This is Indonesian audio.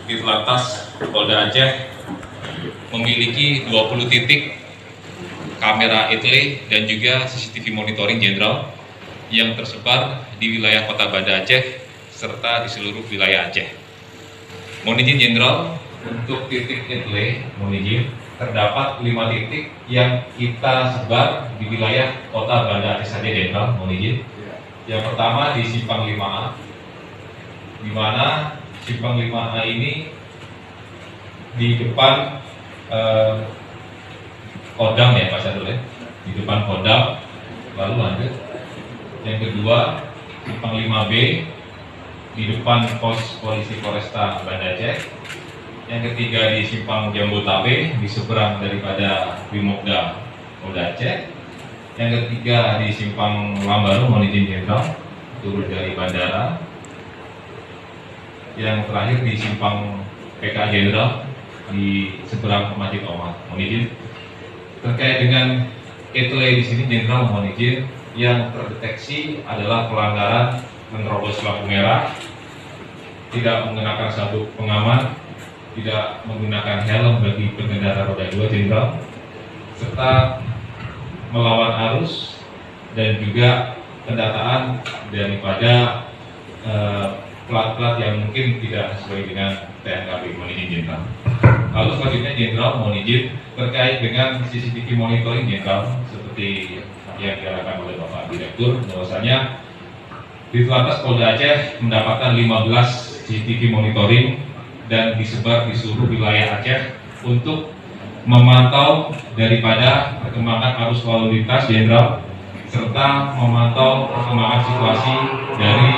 Ditlantas Polda Aceh memiliki 20 titik kamera etle dan juga CCTV monitoring jenderal yang tersebar di wilayah Kota Banda Aceh serta di seluruh wilayah Aceh. Mohon izin jenderal, untuk titik etle, mohon izin, terdapat 5 titik yang kita sebar di wilayah Kota Banda Aceh saja jenderal, mohon izin. Yang pertama di Simpang 5A, di mana Simpang 5A ini di depan Kodam ya Pak Syarul ya, di depan Kodam. Lalu lanjut, yang kedua Simpang 5B di depan pos polisi Polresta Banda Aceh. Yang ketiga di Simpang Jambotabe di seberang daripada Brimopda Polda Aceh. Yang ketiga di Simpang Lambaru, mohon izin jenderal, turun dari bandara. Yang terakhir di Simpang PK Jenderal di seberang Masjid Omar, mohon izin. Terkait dengan etle di sini jenderal, mohon izin, yang terdeteksi adalah pelanggaran menerobos lampu merah, tidak mengenakan sabuk pengaman, tidak menggunakan helm bagi pengendara roda 2 jenderal, serta melawan arus dan juga pendataan daripada plat-plat yang mungkin tidak sesuai dengan TNKB, mohon izin jenderal. Lalu selanjutnya jenderal, mohon izin, terkait dengan CCTV monitoring jenderal seperti yang diarahkan oleh Bapak Direktur, bahwasanya Ditlantas Polda Aceh mendapatkan 15 CCTV monitoring dan disebar di seluruh wilayah Aceh untuk memantau daripada perkembangan arus lalu lintas jenderal serta memantau perkembangan situasi dari